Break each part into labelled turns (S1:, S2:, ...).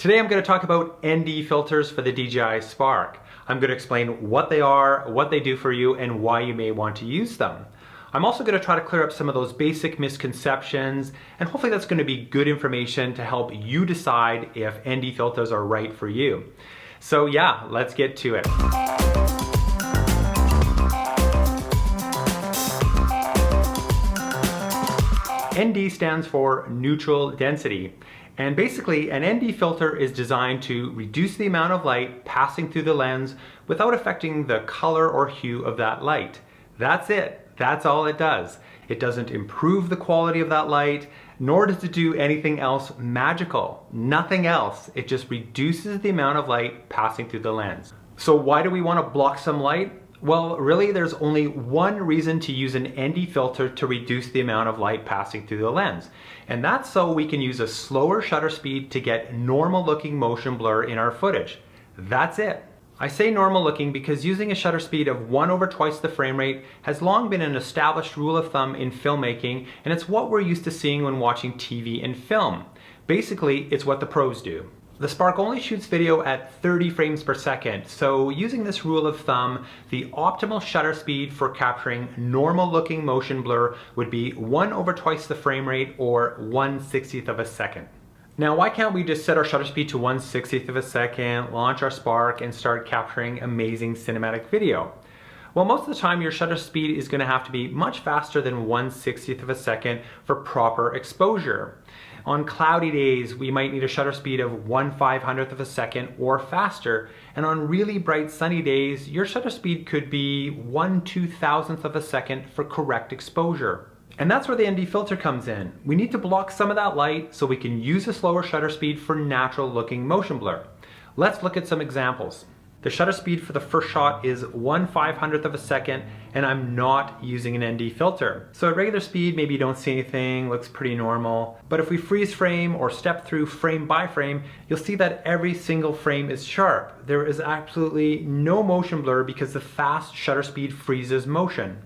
S1: Today I'm going to talk about ND filters for the DJI Spark. I'm going to explain what they are, what they do for you, and why you may want to use them. I'm also going to try to clear up some of those basic misconceptions, and hopefully that's going to be good information to help you decide if ND filters are right for you. So yeah, let's get to it. ND stands for neutral density. And basically, an ND filter is designed to reduce the amount of light passing through the lens without affecting the color or hue of that light. That's it. That's all it does. It doesn't improve the quality of that light, nor does it do anything else magical. Nothing else. It just reduces the amount of light passing through the lens. So why do we want to block some light? Well, really, there's only one reason to use an ND filter to reduce the amount of light passing through the lens. And that's so we can use a slower shutter speed to get normal looking motion blur in our footage. That's it. I say normal looking because using a shutter speed of 1 over twice the frame rate has long been an established rule of thumb in filmmaking, and it's what we're used to seeing when watching TV and film. Basically, it's what the pros do. The Spark only shoots video at 30 frames per second, so using this rule of thumb, the optimal shutter speed for capturing normal looking motion blur would be 1 over twice the frame rate, or 1/60th of a second. Now, why can't we just set our shutter speed to 1/60th of a second, launch our Spark, and start capturing amazing cinematic video? Well, most of the time your shutter speed is going to have to be much faster than 1/60th of a second for proper exposure. On cloudy days, we might need a shutter speed of 1/500th of a second or faster, and on really bright sunny days, your shutter speed could be 1/2000th of a second for correct exposure. And that's where the ND filter comes in. We need to block some of that light so we can use a slower shutter speed for natural looking motion blur. Let's look at some examples. The shutter speed for the first shot is 1/500th of a second, and I'm not using an ND filter. So at regular speed, maybe you don't see anything, looks pretty normal. But if we freeze frame or step through frame by frame, you'll see that every single frame is sharp. There is absolutely no motion blur because the fast shutter speed freezes motion.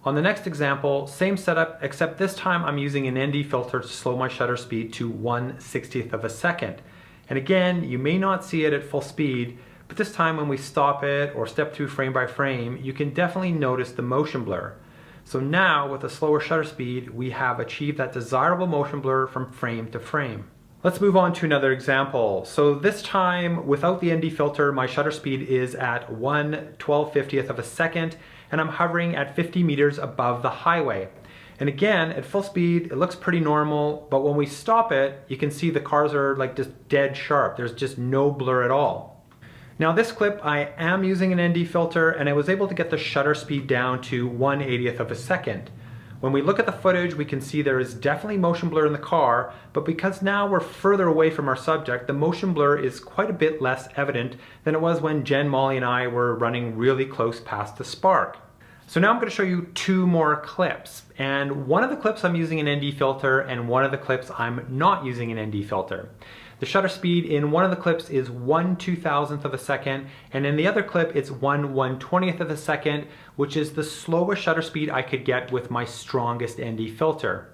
S1: On the next example, same setup, except this time I'm using an ND filter to slow my shutter speed to 1/60th of a second. And again, you may not see it at full speed, but this time when we stop it or step through frame by frame, you can definitely notice the motion blur. So now with a slower shutter speed, we have achieved that desirable motion blur from frame to frame. Let's move on to another example. So this time without the ND filter, my shutter speed is at 1/1250th of a second, and I'm hovering at 50 meters above the highway. And again, at full speed, it looks pretty normal, but when we stop it, you can see the cars are like just dead sharp. There's just no blur at all. Now this clip, I am using an ND filter, and I was able to get the shutter speed down to 1/80th of a second. When we look at the footage, we can see there is definitely motion blur in the car, but because now we're further away from our subject, the motion blur is quite a bit less evident than it was when Jen, Molly, and I were running really close past the Spark. So now I'm going to show you two more clips, and one of the clips I'm using an ND filter, and one of the clips I'm not using an ND filter. The shutter speed in one of the clips is 1/2000th of a second, and in the other clip it's 1/120th of a second, which is the slowest shutter speed I could get with my strongest ND filter.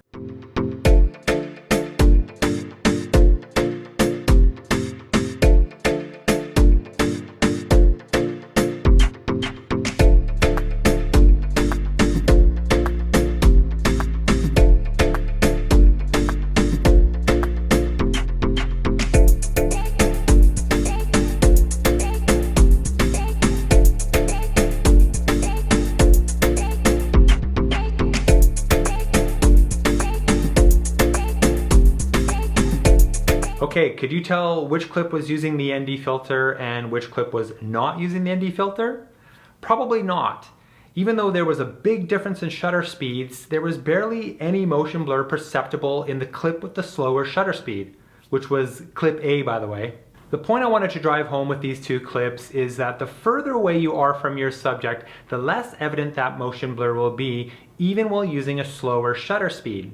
S1: Okay, could you tell which clip was using the ND filter and which clip was not using the ND filter? Probably not. Even though there was a big difference in shutter speeds, there was barely any motion blur perceptible in the clip with the slower shutter speed, which was clip A, by the way. The point I wanted to drive home with these two clips is that the further away you are from your subject, the less evident that motion blur will be, even while using a slower shutter speed.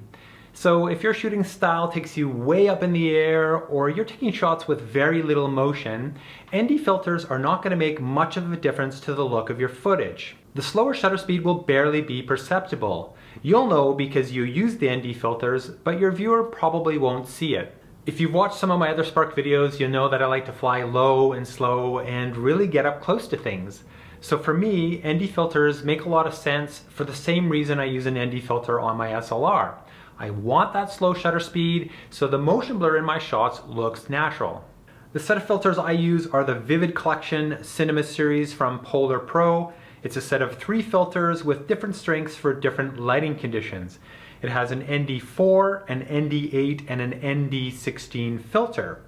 S1: So if your shooting style takes you way up in the air, or you're taking shots with very little motion, ND filters are not going to make much of a difference to the look of your footage. The slower shutter speed will barely be perceptible. You'll know because you use the ND filters, but your viewer probably won't see it. If you've watched some of my other Spark videos, you'll know that I like to fly low and slow and really get up close to things. So for me, ND filters make a lot of sense for the same reason I use an ND filter on my SLR. I want that slow shutter speed, so the motion blur in my shots looks natural. The set of filters I use are the Vivid Collection Cinema Series from Polar Pro. It's a set of 3 filters with different strengths for different lighting conditions. It has an ND4, an ND8, and an ND16 filter.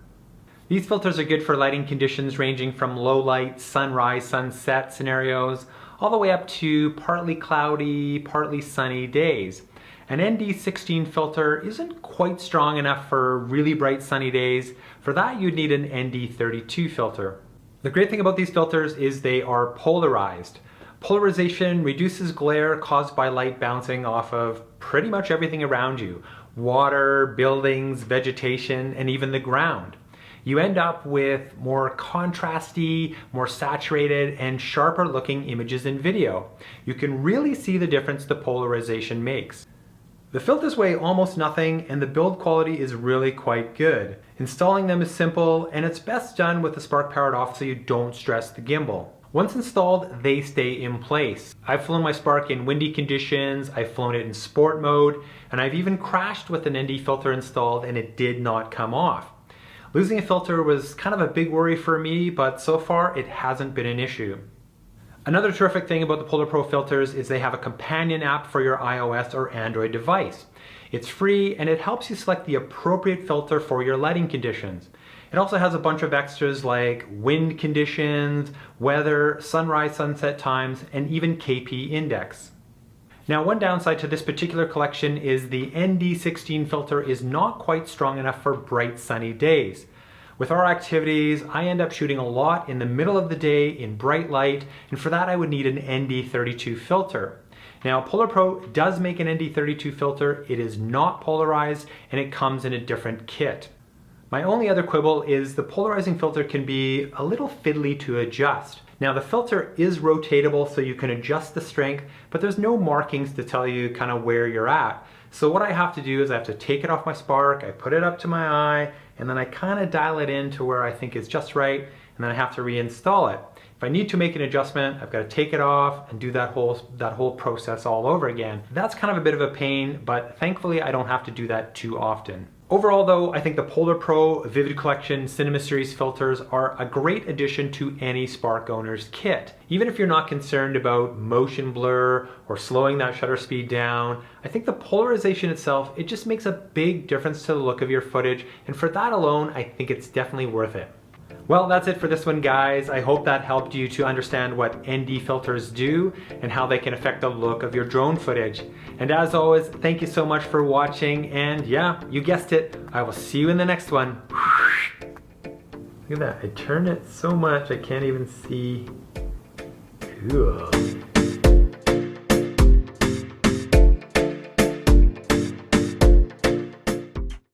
S1: These filters are good for lighting conditions ranging from low light, sunrise, sunset scenarios, all the way up to partly cloudy, partly sunny days. An ND16 filter isn't quite strong enough for really bright sunny days. For that, you'd need an ND32 filter. The great thing about these filters is they are polarized. Polarization reduces glare caused by light bouncing off of pretty much everything around you. Water, buildings, vegetation, and even the ground. You end up with more contrasty, more saturated, and sharper looking images in video. You can really see the difference the polarization makes. The filters weigh almost nothing, and the build quality is really quite good. Installing them is simple, and it's best done with the spark powered off so you don't stress the gimbal. Once installed, they stay in place. I've flown my Spark in windy conditions, I've flown it in sport mode, and I've even crashed with an ND filter installed and it did not come off. Losing a filter was kind of a big worry for me, but so far it hasn't been an issue. Another terrific thing about the Polar Pro filters is they have a companion app for your iOS or Android device. It's free and it helps you select the appropriate filter for your lighting conditions. It also has a bunch of extras like wind conditions, weather, sunrise, sunset times, and even KP index. Now, one downside to this particular collection is the ND16 filter is not quite strong enough for bright sunny days. With our activities, I end up shooting a lot in the middle of the day in bright light, and for that I would need an ND32 filter. Now, Polar Pro does make an ND32 filter. It is not polarized and it comes in a different kit. My only other quibble is the polarizing filter can be a little fiddly to adjust. Now, the filter is rotatable so you can adjust the strength, but there's no markings to tell you kind of where you're at. So what I have to do is I have to take it off my Spark, I put it up to my eye, and then I kind of dial it in to where I think is just right, and then I have to reinstall it. If I need to make an adjustment, I've got to take it off and do that whole process all over again. That's kind of a bit of a pain, but thankfully I don't have to do that too often. Overall though, I think the Polar Pro Vivid Collection Cinema Series filters are a great addition to any Spark owner's kit. Even if you're not concerned about motion blur or slowing that shutter speed down, I think the polarization itself, it just makes a big difference to the look of your footage, and for that alone, I think it's definitely worth it. Well, that's it for this one, guys. I hope that helped you to understand what ND filters do and how they can affect the look of your drone footage. And as always, thank you so much for watching, and yeah, you guessed it, I will see you in the next one. Look at that, I turned it so much I can't even see. Cool.